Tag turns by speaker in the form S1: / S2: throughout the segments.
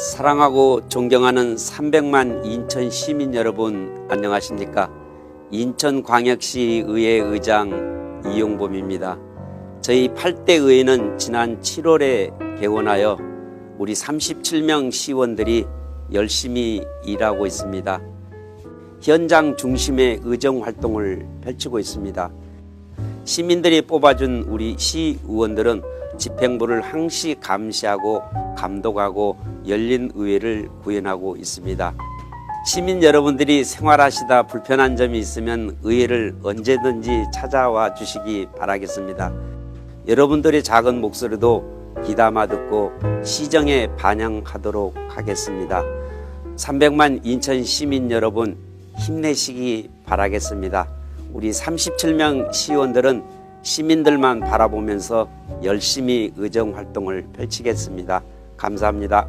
S1: 사랑하고 존경하는 300만 인천 시민 여러분, 안녕하십니까? 인천광역시 의회 의장 이용범입니다. 저희 8대 의회는 지난 7월에 개원하여 우리 37명 시원들이 열심히 일하고 있습니다. 현장 중심의 의정 활동을 펼치고 있습니다. 시민들이 뽑아준 우리 시의원들은 집행부를 항시 감시하고 감독하고 열린 의회를 구현하고 있습니다. 시민 여러분들이 생활하시다 불편한 점이 있으면 의회를 언제든지 찾아와 주시기 바라겠습니다. 여러분들의 작은 목소리도 귀담아 듣고 시정에 반영하도록 하겠습니다. 300만 인천 시민 여러분, 힘내시기 바라겠습니다. 우리 37명 시의원들은 시민들만 바라보면서 열심히 의정 활동을 펼치겠습니다. 감사합니다.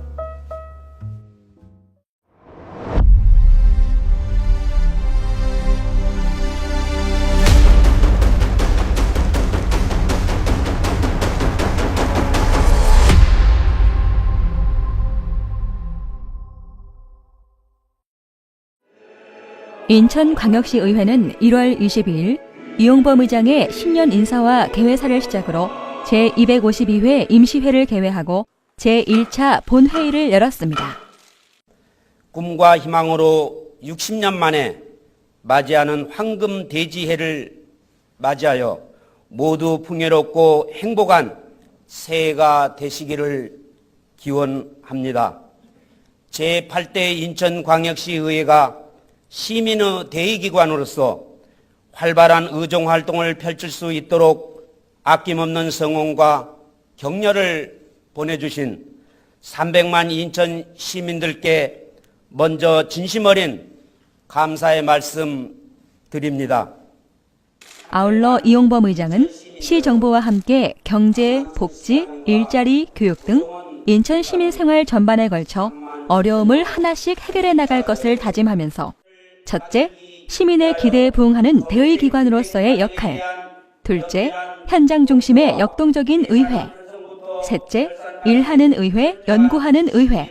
S2: 인천광역시의회는 1월 22일 이용범 의장의 신년 인사와 개회사를 시작으로 제252회 임시회를 개회하고 제1차 본회의를 열었습니다.
S1: 꿈과 희망으로 60년 만에 맞이하는 황금 대지해를 맞이하여 모두 풍요롭고 행복한 새해가 되시기를 기원합니다. 제8대 인천광역시의회가 시민의 대의기관으로서 활발한 의정활동을 펼칠 수 있도록 아낌없는 성원과 격려를 보내주신 300만 인천 시민들께 먼저 진심 어린 감사의 말씀 드립니다.
S2: 아울러 이용범 의장은 시정부와 함께 경제, 복지, 일자리, 교육 등 인천 시민 생활 전반에 걸쳐 어려움을 하나씩 해결해 나갈 것을 다짐하면서 첫째, 시민의 기대에 부응하는 대의기관으로서의 역할. 둘째, 현장 중심의 역동적인 의회. 셋째, 일하는 의회, 연구하는 의회.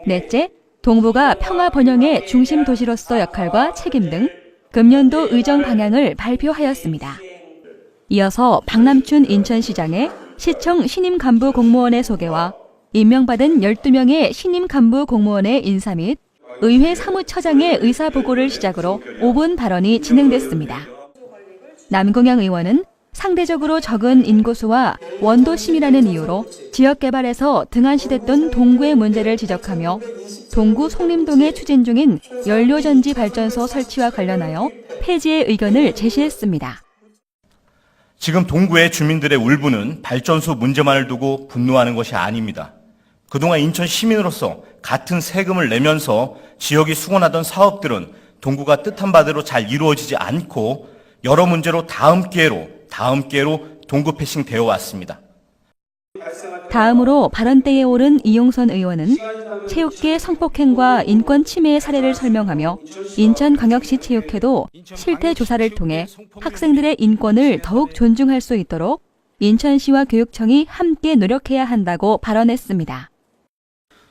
S2: 넷째, 동부가 평화 번영의 중심 도시로서 역할과 책임 등 금년도 의정 방향을 발표하였습니다. 이어서 박남춘 인천시장의 시청 신임 간부 공무원의 소개와 임명받은 12명의 신임 간부 공무원의 인사 및 의회 사무처장의 의사보고를 시작으로 5분 발언이 진행됐습니다. 남궁영 의원은 상대적으로 적은 인구수와 원도심이라는 이유로 지역개발에서 등한시됐던 동구의 문제를 지적하며 동구 송림동에 추진 중인 연료전지 발전소 설치와 관련하여 폐지의 의견을 제시했습니다.
S3: 지금 동구의 주민들의 울분은 발전소 문제만을 두고 분노하는 것이 아닙니다. 그동안 인천 시민으로서 같은 세금을 내면서 지역이 수건하던 사업들은 동구가 뜻한 바대로 잘 이루어지지 않고 여러 문제로 다음 기회로 동구 패싱되어 왔습니다.
S2: 다음으로 발언대에 오른 이용선 의원은 체육계 성폭행과 인권 침해의 사례를 설명하며 인천광역시 체육회도 실태 조사를 통해 학생들의 인권을 더욱 존중할 수 있도록 인천시와 교육청이 함께 노력해야 한다고 발언했습니다.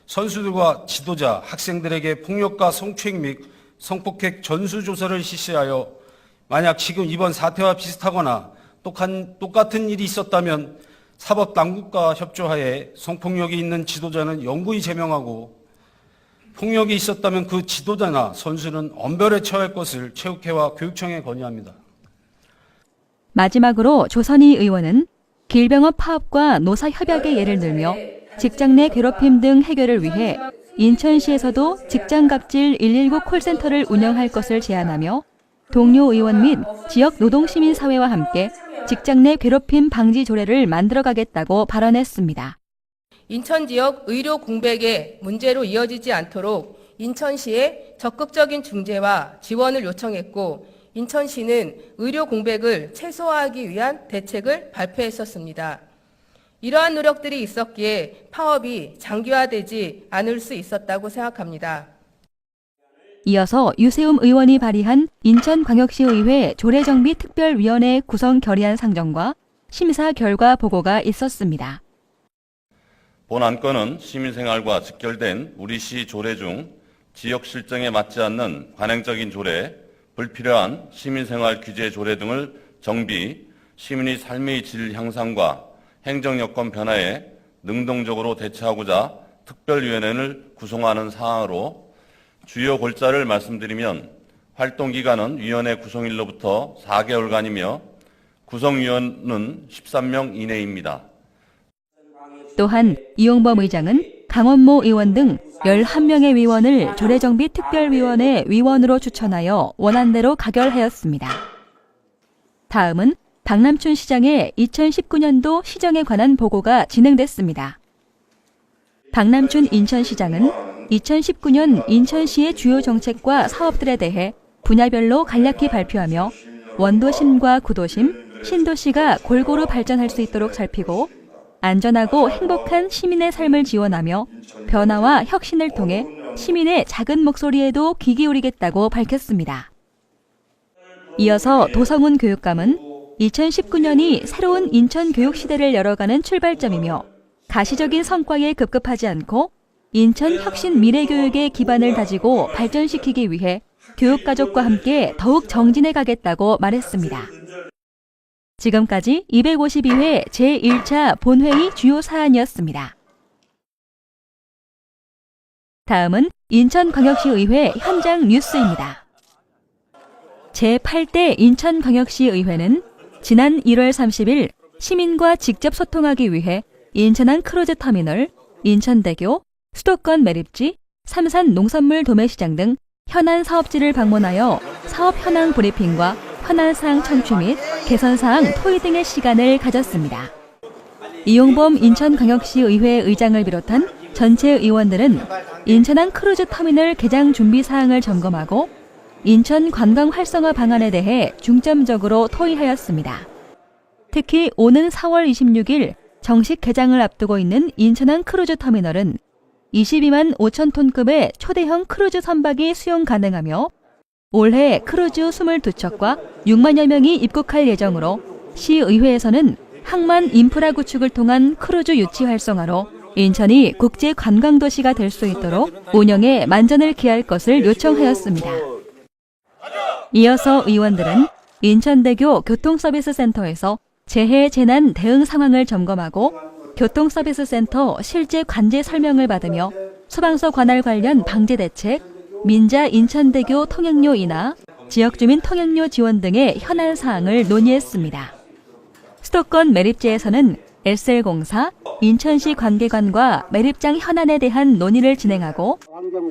S4: 선수들과 지도자, 학생들에게 폭력과 성추행 및 성폭행 전수조사를 실시하여 만약 지금 이번 사태와 비슷하거나 똑같은 일이 있었다면 사법당국과 협조하에 성폭력이 있는 지도자는 영구히 제명하고 폭력이 있었다면 그 지도자나 선수는 엄벌에 처할 것을 체육회와 교육청에 건의합니다.
S2: 마지막으로 조선희 의원은 길병업 파업과 노사협약의 예를 들며 직장 내 괴롭힘 등 해결을 위해 인천시에서도 직장갑질 119 콜센터를 운영할 것을 제안하며 동료 의원 및 지역 노동시민사회와 함께 직장 내 괴롭힘 방지 조례를 만들어가겠다고 발언했습니다.
S5: 인천 지역 의료 공백의 문제로 이어지지 않도록 인천시에 적극적인 중재와 지원을 요청했고 인천시는 의료 공백을 최소화하기 위한 대책을 발표했었습니다. 이러한 노력들이 있었기에 파업이 장기화되지 않을 수 있었다고 생각합니다.
S2: 이어서 유세움 의원이 발의한 인천광역시의회 조례정비특별위원회 구성 결의안 상정과 심사 결과 보고가 있었습니다.
S6: 본 안건은 시민생활과 직결된 우리시 조례 중 지역 실정에 맞지 않는 관행적인 조례, 불필요한 시민생활 규제 조례 등을 정비, 시민의 삶의 질 향상과 행정여건 변화에 능동적으로 대처하고자 특별위원회를 구성하는 사항으로 주요 골자를 말씀드리면 활동기간은 위원회 구성일로부터 4개월간이며 구성위원은 13명 이내입니다.
S2: 또한 이용범 의장은 강원모 의원 등 11명의 위원을 조례정비 특별위원회 위원으로 추천하여 원안대로 가결하였습니다. 다음은 박남춘 시장의 2019년도 시정에 관한 보고가 진행됐습니다. 박남춘 인천시장은 2019년 인천시의 주요 정책과 사업들에 대해 분야별로 간략히 발표하며 원도심과 구도심, 신도시가 골고루 발전할 수 있도록 살피고 안전하고 행복한 시민의 삶을 지원하며 변화와 혁신을 통해 시민의 작은 목소리에도 귀 기울이겠다고 밝혔습니다. 이어서 도성훈 교육감은 2019년이 새로운 인천 교육 시대를 열어가는 출발점이며 가시적인 성과에 급급하지 않고 인천 혁신 미래교육의 기반을 다지고 발전시키기 위해 교육가족과 함께 더욱 정진해 가겠다고 말했습니다. 지금까지 252회 제1차 본회의 주요 사안이었습니다. 다음은 인천광역시의회 현장 뉴스입니다. 제8대 인천광역시의회는 지난 1월 30일 시민과 직접 소통하기 위해 인천항 크루즈터미널, 인천대교, 수도권 매립지, 삼산 농산물 도매시장 등 현안 사업지를 방문하여 사업 현황 브리핑과 현안사항 청취 및 개선사항 토의 등의 시간을 가졌습니다. 이용범 인천광역시의회 의장을 비롯한 전체 의원들은 인천항 크루즈터미널 개장 준비 사항을 점검하고 인천 관광 활성화 방안에 대해 중점적으로 토의하였습니다. 특히 오는 4월 26일 정식 개장을 앞두고 있는 인천항 크루즈터미널은 22만 5천 톤급의 초대형 크루즈 선박이 수용 가능하며 올해 크루즈 22척과 6만여 명이 입국할 예정으로 시의회에서는 항만 인프라 구축을 통한 크루즈 유치 활성화로 인천이 국제 관광도시가 될 수 있도록 운영에 만전을 기할 것을 요청하였습니다. 이어서 의원들은 인천대교 교통서비스센터에서 재해 재난 대응 상황을 점검하고 교통서비스센터 실제 관제 설명을 받으며 소방서 관할 관련 방제 대책, 민자 인천대교 통행료 인하, 지역주민 통행료 지원 등의 현안 사항을 논의했습니다. 수도권 매립지에서는 SL공사, 인천시 관계관과 매립장 현안에 대한 논의를 진행하고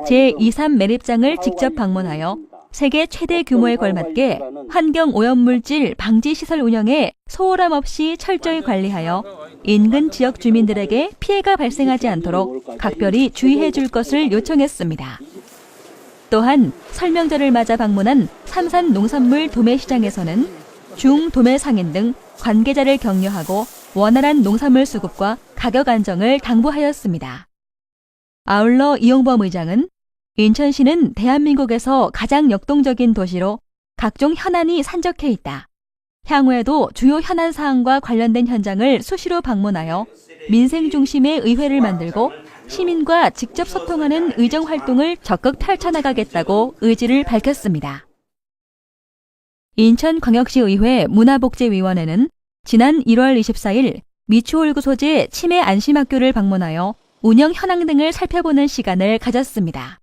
S2: 제23 매립장을 직접 방문하여 세계 최대 규모에 걸맞게 환경오염물질 방지 시설 운영에 소홀함 없이 철저히 관리하여 인근 지역 주민들에게 피해가 발생하지 않도록 각별히 주의해 줄 것을 요청했습니다. 또한 설명절을 맞아 방문한 삼산 농산물 도매시장에서는 중도매 상인 등 관계자를 격려하고 원활한 농산물 수급과 가격 안정을 당부하였습니다. 아울러 이용범 의장은 인천시는 대한민국에서 가장 역동적인 도시로 각종 현안이 산적해 있다. 향후에도 주요 현안 사항과 관련된 현장을 수시로 방문하여 민생 중심의 의회를 만들고 시민과 직접 소통하는 의정 활동을 적극 펼쳐나가겠다고 의지를 밝혔습니다. 인천광역시의회 문화복지위원회는 지난 1월 24일 미추홀구 소재 치매 안심학교를 방문하여 운영 현황 등을 살펴보는 시간을 가졌습니다.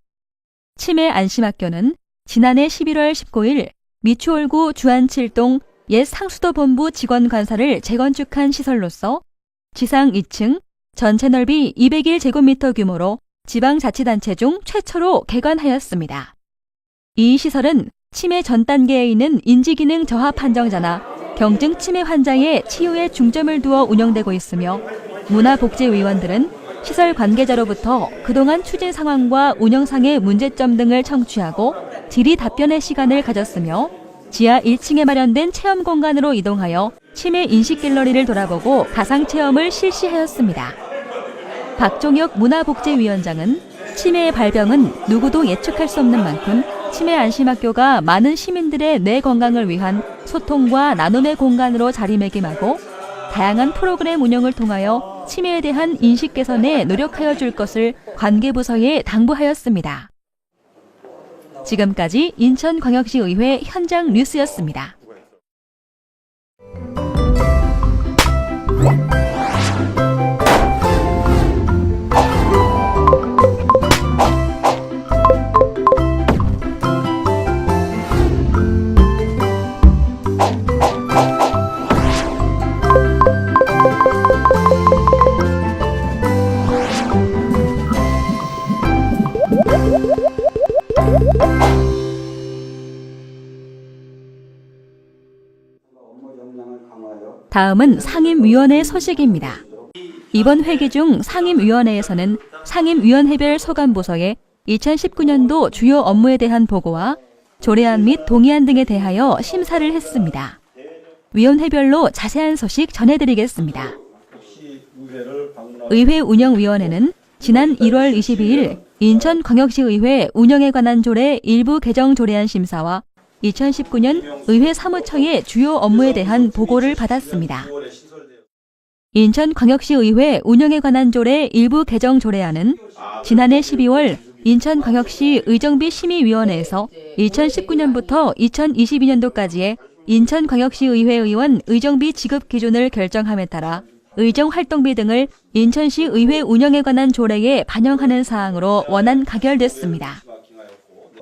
S2: 치매 안심학교는 지난해 11월 19일 미추홀구 주안칠동 옛 상수도 본부 직원 관사를 재건축한 시설로서 지상 2층, 전체 넓이 201제곱미터 규모로 지방자치단체 중 최초로 개관하였습니다. 이 시설은 치매 전 단계에 있는 인지기능 저하 판정자나 경증 치매 환자의 치유에 중점을 두어 운영되고 있으며 문화복지위원들은 시설 관계자로부터 그동안 추진 상황과 운영상의 문제점 등을 청취하고 질의 답변의 시간을 가졌으며 지하 1층에 마련된 체험 공간으로 이동하여 치매 인식 갤러리를 돌아보고 가상 체험을 실시하였습니다. 박종혁 문화복지위원장은 치매의 발병은 누구도 예측할 수 없는 만큼 치매 안심학교가 많은 시민들의 뇌 건강을 위한 소통과 나눔의 공간으로 자리매김하고 다양한 프로그램 운영을 통하여 침해에 대한 인식 개선에 노력하여 줄 것을 관계부서에 당부하였습니다. 지금까지 인천광역시의회 현장 뉴스였습니다. 다음은 상임위원회 소식입니다. 이번 회기 중 상임위원회에서는 상임위원회별 소관부서에 2019년도 주요 업무에 대한 보고와 조례안 및 동의안 등에 대하여 심사를 했습니다. 위원회별로 자세한 소식 전해드리겠습니다. 의회운영위원회는 지난 1월 22일 인천광역시의회 운영에 관한 조례 일부 개정 조례안 심사와 2019년 의회 사무처의 주요 업무에 대한 보고를 받았습니다. 인천광역시의회 운영에 관한 조례 일부 개정 조례안은 지난해 12월 인천광역시 의정비심의위원회에서 2019년부터 2022년도까지의 인천광역시의회 의원 의정비 지급 기준을 결정함에 따라 의정활동비 등을 인천시 의회 운영에 관한 조례에 반영하는 사항으로 원안 가결됐습니다.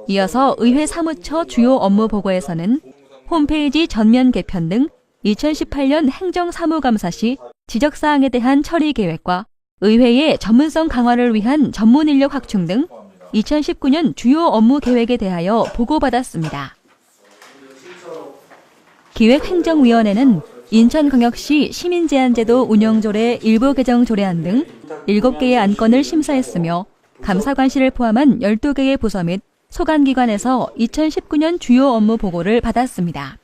S2: 이어서 의회 사무처 주요 업무 보고에서는 홈페이지 전면 개편 등 2018년 행정사무감사 시 지적사항에 대한 처리 계획과 의회의 전문성 강화를 위한 전문인력 확충 등 2019년 주요 업무 계획에 대하여 보고받았습니다. 기획행정위원회는 인천광역시 시민제한제도 운영조례 일부 개정 조례안 등 7개의 안건을 심사했으며 감사관실을 포함한 12개의 부서 및 소관기관에서 2019년 주요 업무 보고를 받았습니다.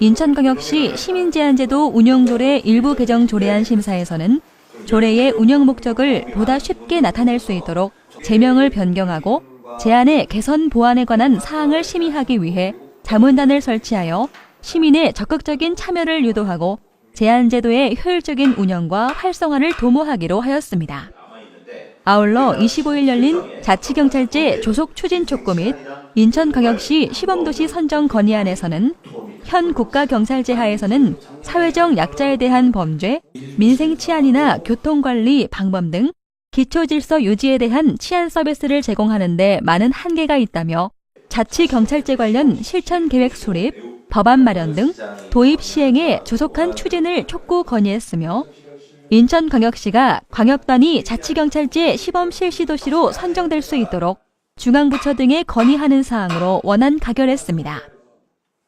S2: 인천광역시 시민제한제도 운영조례 일부 개정 조례안 심사에서는 조례의 운영 목적을 보다 쉽게 나타낼 수 있도록 제명을 변경하고 제안의 개선 보완에 관한 사항을 심의하기 위해 자문단을 설치하여 시민의 적극적인 참여를 유도하고 제한제도의 효율적인 운영과 활성화를 도모하기로 하였습니다. 아울러 25일 열린 자치경찰제 조속 추진 촉구 및 인천광역시 시범도시 선정 건의안에서는 현 국가경찰제 하에서는 사회적 약자에 대한 범죄, 민생치안이나 교통관리 방법 등 기초질서 유지에 대한 치안 서비스를 제공하는 데 많은 한계가 있다며 자치경찰제 관련 실천계획 수립, 법안 마련 등 도입 시행에 조속한 추진을 촉구 건의했으며 인천광역시가 광역단위 자치경찰제 시범 실시도시로 선정될 수 있도록 중앙부처 등에 건의하는 사항으로 원안 가결했습니다.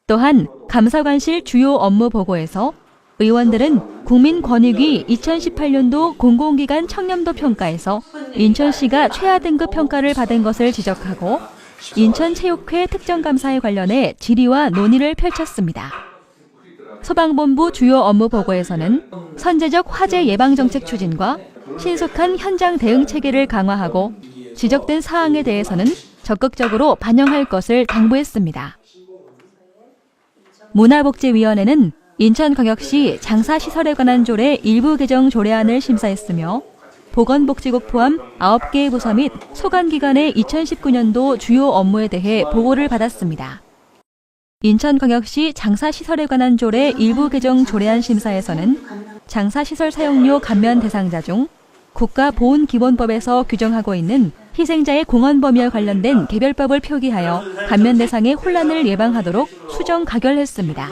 S2: 또한 감사관실 주요 업무 보고에서 의원들은 국민권익위 2018년도 공공기관 청렴도 평가에서 인천시가 최하 등급 평가를 받은 것을 지적하고 인천체육회 특정감사에 관련해 질의와 논의를 펼쳤습니다. 소방본부 주요 업무 보고에서는 선제적 화재 예방정책 추진과 신속한 현장 대응 체계를 강화하고 지적된 사항에 대해서는 적극적으로 반영할 것을 당부했습니다. 문화복지위원회는 인천광역시 장사시설에 관한 조례 일부 개정 조례안을 심사했으며 보건복지국 포함 9개의 부서 및 소관기관의 2019년도 주요 업무에 대해 보고를 받았습니다. 인천광역시 장사시설에 관한 조례 일부 개정 조례안 심사에서는 장사시설 사용료 감면 대상자 중 국가보훈기본법에서 규정하고 있는 희생자의 공헌 범위와 관련된 개별법을 표기하여 감면 대상의 혼란을 예방하도록 수정 가결했습니다.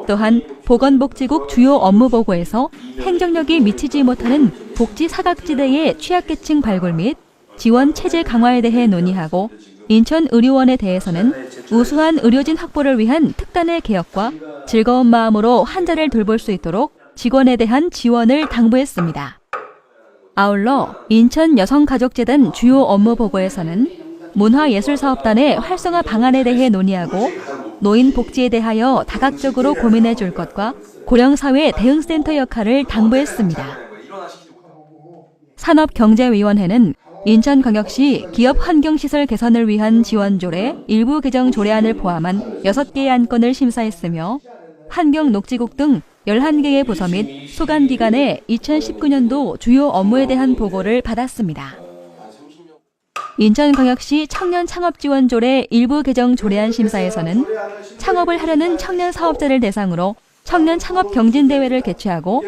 S2: 또한 보건복지국 주요 업무 보고에서 행정력이 미치지 못하는 복지 사각지대의 취약계층 발굴 및 지원 체제 강화에 대해 논의하고 인천의료원에 대해서는 우수한 의료진 확보를 위한 특단의 개혁과 즐거운 마음으로 환자를 돌볼 수 있도록 직원에 대한 지원을 당부했습니다. 아울러 인천여성가족재단 주요 업무 보고에서는 문화예술사업단의 활성화 방안에 대해 논의하고 노인 복지에 대하여 다각적으로 고민해 줄 것과 고령사회 대응센터 역할을 당부했습니다. 산업경제위원회는 인천광역시 기업환경시설 개선을 위한 지원조례 일부 개정 조례안을 포함한 6개의 안건을 심사했으며 환경녹지국 등 11개의 부서 및 소관기관의 2019년도 주요 업무에 대한 보고를 받았습니다. 인천광역시 청년창업지원조례 일부 개정 조례안 심사에서는 창업을 하려는 청년 사업자를 대상으로 청년 창업 경진대회를 개최하고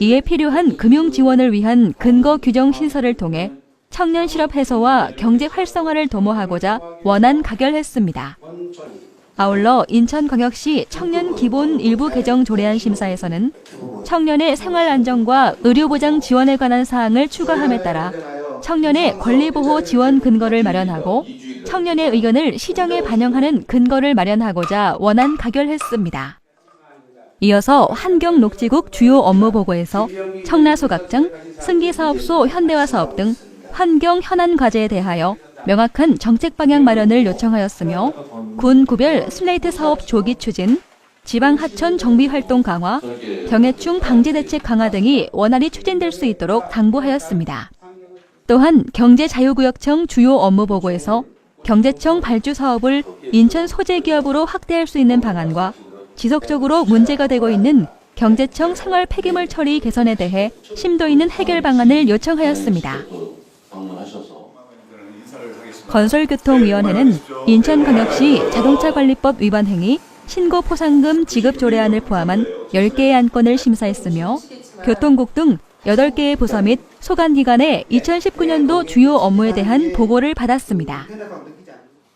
S2: 이에 필요한 금융 지원을 위한 근거 규정 신설을 통해 청년 실업 해소와 경제 활성화를 도모하고자 원안 가결했습니다. 아울러 인천광역시 청년 기본 일부 개정 조례안 심사에서는 청년의 생활 안정과 의료보장 지원에 관한 사항을 추가함에 따라 청년의 권리보호 지원 근거를 마련하고 청년의 의견을 시정에 반영하는 근거를 마련하고자 원안 가결했습니다. 이어서 환경녹지국 주요 업무 보고에서 청라소각장, 승기사업소 현대화사업 등 환경 현안 과제에 대하여 명확한 정책 방향 마련을 요청하였으며 군 구별 슬레이트 사업 조기 추진, 지방 하천 정비 활동 강화, 병해충 방지 대책 강화 등이 원활히 추진될 수 있도록 당부하였습니다. 또한 경제자유구역청 주요 업무 보고에서 경제청 발주 사업을 인천 소재 기업으로 확대할 수 있는 방안과 지속적으로 문제가 되고 있는 경제청 생활 폐기물 처리 개선에 대해 심도 있는 해결 방안을 요청하였습니다. 건설교통위원회는 인천광역시 자동차관리법 위반 행위, 신고 포상금 지급 조례안을 포함한 10개의 안건을 심사했으며 교통국 등 8개의 부서 및 소관기관의 2019년도 주요 업무에 대한 보고를 받았습니다.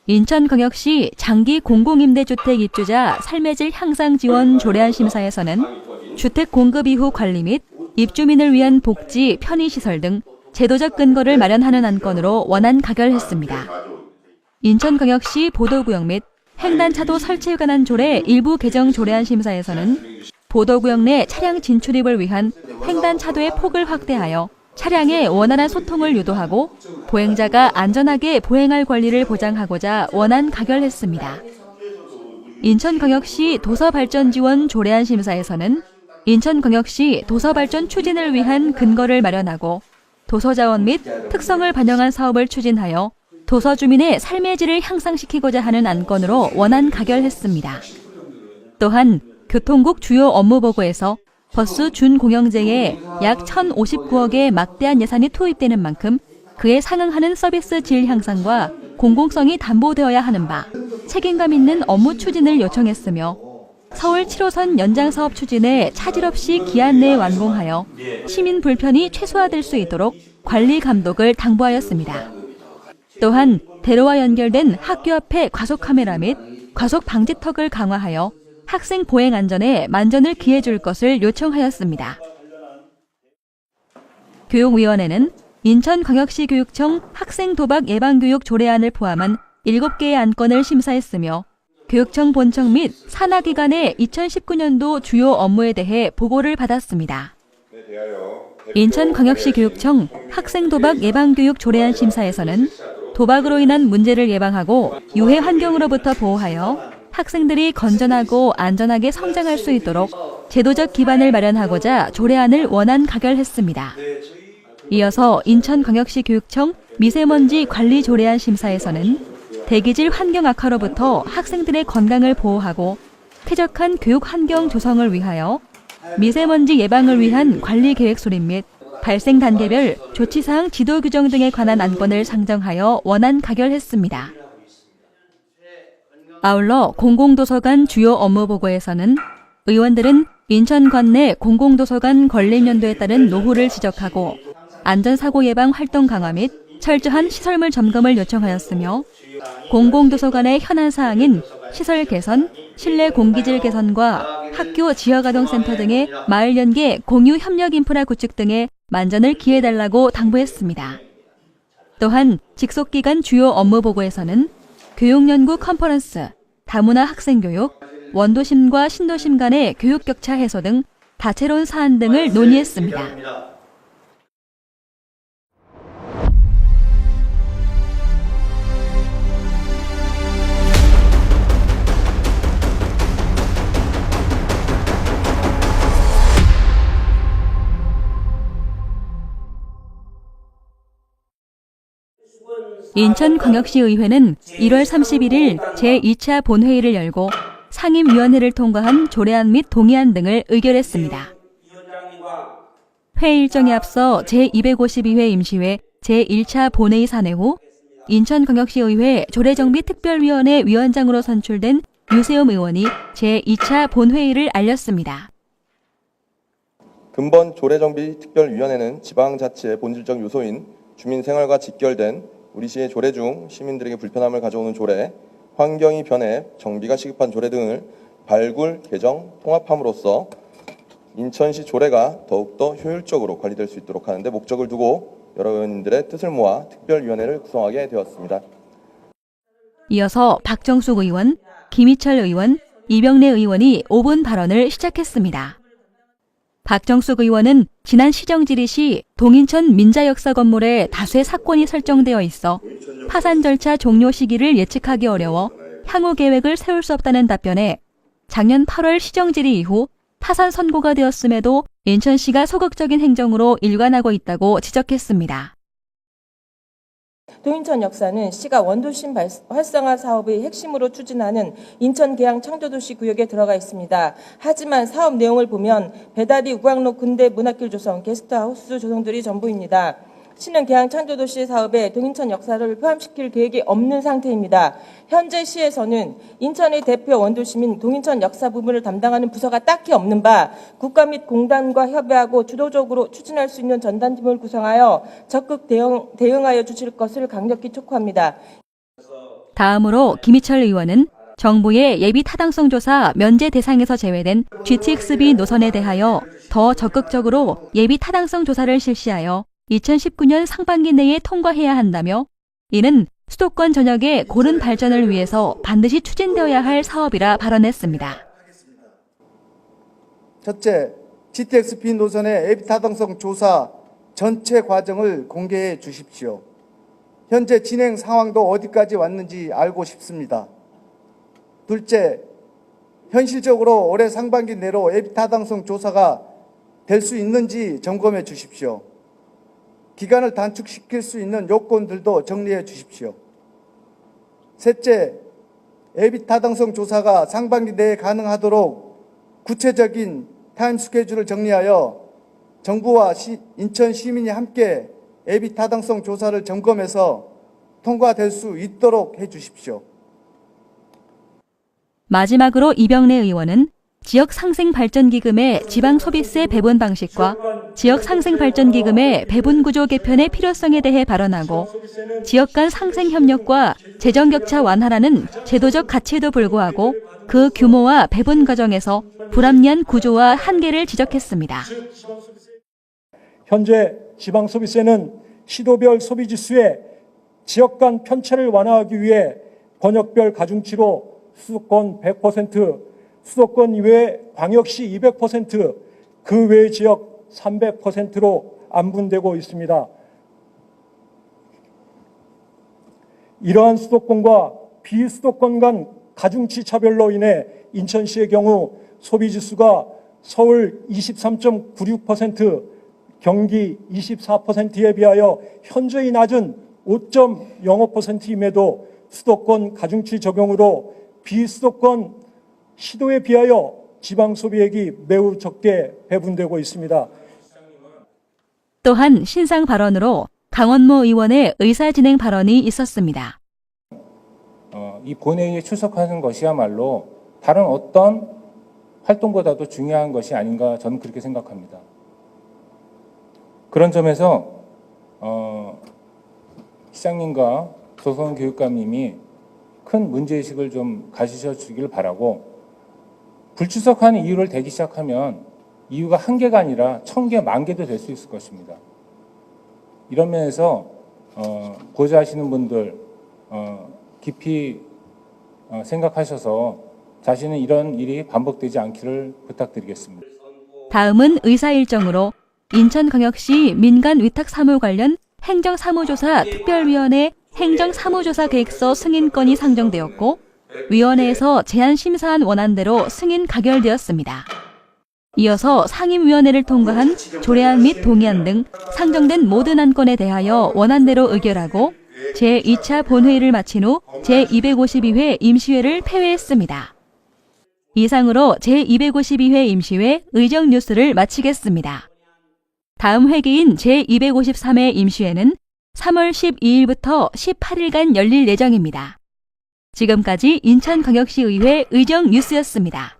S2: 인천광역시 장기 공공임대주택 입주자 삶의 질 향상 지원 조례안 심사에서는 주택 공급 이후 관리 및 입주민을 위한 복지, 편의시설 등 제도적 근거를 마련하는 안건으로 원안 가결했습니다. 인천광역시 보도구역 및 횡단차도 설치에 관한 조례 일부 개정 조례안 심사에서는 보도구역 내 차량 진출입을 위한 횡단차도의 폭을 확대하여 차량의 원활한 소통을 유도하고 보행자가 안전하게 보행할 권리를 보장하고자 원안 가결했습니다. 인천광역시 도서발전지원 조례안 심사에서는 인천광역시 도서발전 추진을 위한 근거를 마련하고 도서자원 및 특성을 반영한 사업을 추진하여 도서 주민의 삶의 질을 향상시키고자 하는 안건으로 원안 가결했습니다. 또한 교통국 주요 업무 보고에서 버스 준공영제에 약 1,059억의 막대한 예산이 투입되는 만큼 그에 상응하는 서비스 질 향상과 공공성이 담보되어야 하는 바 책임감 있는 업무 추진을 요청했으며 서울 7호선 연장 사업 추진에 차질 없이 기한 내에 완공하여 시민 불편이 최소화될 수 있도록 관리 감독을 당부하였습니다. 또한 대로와 연결된 학교 앞의 과속 카메라 및 과속 방지턱을 강화하여 학생 보행 안전에 만전을 기해 줄 것을 요청하였습니다. 교육위원회는 인천광역시 교육청 학생 도박 예방교육 조례안을 포함한 7개의 안건을 심사했으며 교육청 본청 및 산하기관의 2019년도 주요 업무에 대해 보고를 받았습니다. 인천광역시 교육청 학생 도박 예방교육 조례안 심사에서는 도박으로 인한 문제를 예방하고 유해 환경으로부터 보호하여 학생들이 건전하고 안전하게 성장할 수 있도록 제도적 기반을 마련하고자 조례안을 원안 가결했습니다. 이어서 인천광역시 교육청 미세먼지 관리 조례안 심사에서는 대기질 환경 악화로부터 학생들의 건강을 보호하고 쾌적한 교육 환경 조성을 위하여 미세먼지 예방을 위한 관리 계획 수립 및 발생 단계별 조치사항 지도 규정 등에 관한 안건을 상정하여 원안 가결했습니다. 아울러 공공도서관 주요 업무 보고에서는 의원들은 인천관 내 공공도서관 건립 연도에 따른 노후를 지적하고 안전사고 예방 활동 강화 및 철저한 시설물 점검을 요청하였으며 공공도서관의 현안 사항인 시설 개선, 실내 공기질 개선과 학교 지역아동센터 등의 마을 연계 공유 협력 인프라 구축 등에 만전을 기해달라고 당부했습니다. 또한 직속기관 주요 업무 보고에서는 교육연구 컨퍼런스, 다문화 학생교육, 원도심과 신도심 간의 교육 격차 해소 등 다채로운 사안 등을 논의했습니다. 인천광역시의회는 1월 31일 제2차 본회의를 열고 상임위원회를 통과한 조례안 및 동의안 등을 의결했습니다. 회의 일정에 앞서 제252회 임시회 제1차 본회의 산회 후 인천광역시의회 조례정비특별위원회 위원장으로 선출된 유세움 의원이 제2차 본회의를 알렸습니다.
S7: 근본 조례정비특별위원회는 지방자치의 본질적 요소인 주민생활과 직결된 우리 시의 조례 중 시민들에게 불편함을 가져오는 조례, 환경이 변해 정비가 시급한 조례 등을 발굴, 개정, 통합함으로써 인천시 조례가 더욱더 효율적으로 관리될 수 있도록 하는 데 목적을 두고 여러 의원님들의 뜻을 모아 특별위원회를 구성하게 되었습니다.
S2: 이어서 박정숙 의원, 김희철 의원, 이병래 의원이 5분 발언을 시작했습니다. 박정숙 의원은 지난 시정질의 시 동인천 민자역사 건물에 다수의 사건이 설정되어 있어 파산 절차 종료 시기를 예측하기 어려워 향후 계획을 세울 수 없다는 답변에 작년 8월 시정질의 이후 파산 선고가 되었음에도 인천시가 소극적인 행정으로 일관하고 있다고 지적했습니다.
S8: 동인천 역사는 시가 원도심 활성화 사업의 핵심으로 추진하는 인천 계양 창조도시 구역에 들어가 있습니다. 하지만 사업 내용을 보면 배다리, 우광로, 근대 문화길 조성, 게스트하우스 조성들이 전부입니다. 시는 계양 창조도시 사업에 동인천 역사를 포함시킬 계획이 없는 상태입니다. 현재 시에서는 인천의 대표 원도심인 동인천 역사 부분을 담당하는 부서가 딱히 없는 바 국가 및 공단과 협의하고 주도적으로 추진할 수 있는 전담팀을 구성하여 적극 대응하여 주실 것을 강력히 촉구합니다.
S2: 다음으로 김희철 의원은 정부의 예비 타당성 조사 면제 대상에서 제외된 GTX-B 노선에 대하여 더 적극적으로 예비 타당성 조사를 실시하여 2019년 상반기 내에 통과해야 한다며 이는 수도권 전역의 고른 발전을 위해서 반드시 추진되어야 할 사업이라 발언했습니다.
S9: 첫째, GTX-B 노선의 예비 타당성 조사 전체 과정을 공개해 주십시오. 현재 진행 상황도 어디까지 왔는지 알고 싶습니다. 둘째, 현실적으로 올해 상반기 내로 예비 타당성 조사가 될 수 있는지 점검해 주십시오. 기간을 단축시킬 수 있는 요건들도 정리해 주십시오. 셋째, 예비 타당성 조사가 상반기 내에 가능하도록 구체적인 타임 스케줄을 정리하여 정부와 인천 시민이 함께 예비 타당성 조사를 점검해서 통과될 수 있도록 해 주십시오.
S2: 마지막으로 이병래 의원은 지역상생발전기금의 지방소비세 배분 방식과 지역상생발전기금의 배분구조 개편의 필요성에 대해 발언하고 지역 간 상생협력과 재정격차 완화라는 제도적 가치에도 불구하고 그 규모와 배분 과정에서 불합리한 구조와 한계를 지적했습니다.
S10: 현재 지방소비세는 시도별 소비지수의 지역 간 편차를 완화하기 위해 권역별 가중치로 수도권 100%, 수도권 이외 광역시 200%, 그 외 지역 300%로 안분되고 있습니다. 이러한 수도권과 비수도권 간 가중치 차별로 인해 인천시의 경우 소비지수가 서울 23.96%, 경기 24%에 비하여 현저히 낮은 5.05%임에도 수도권 가중치 적용으로 비수도권 시도에 비하여 지방 소비액이 매우 적게 배분되고 있습니다.
S2: 또한 신상 발언으로 강원모 의원의 의사진행 발언이 있었습니다.
S11: 이 본회의에 출석하는 것이야말로 다른 어떤 활동보다도 중요한 것이 아닌가 저는 그렇게 생각합니다. 그런 점에서 시장님과 조성은 교육감님이 큰 문제의식을 좀 가지셔 주길 바라고 불출석하는 이유를 대기 시작하면 이유가 한 개가 아니라 1000개, 10,000개도 될 수 있을 것입니다. 이런 면에서 고려하시는 분들 깊이 생각하셔서 자신은 이런 일이 반복되지 않기를 부탁드리겠습니다.
S2: 다음은 의사 일정으로 인천광역시 민간위탁사무 관련 행정사무조사 특별위원회 행정사무조사 계획서 승인건이 상정되었고 위원회에서 제안 심사한 원안대로 승인 가결되었습니다. 이어서 상임위원회를 통과한 조례안 및 동의안 등 상정된 모든 안건에 대하여 원안대로 의결하고 제2차 본회의를 마친 후 제252회 임시회를 폐회했습니다. 이상으로 제252회 임시회 의정 뉴스를 마치겠습니다. 다음 회기인 제253회 임시회는 3월 12일부터 18일간 열릴 예정입니다. 지금까지 인천광역시의회 의정 뉴스였습니다.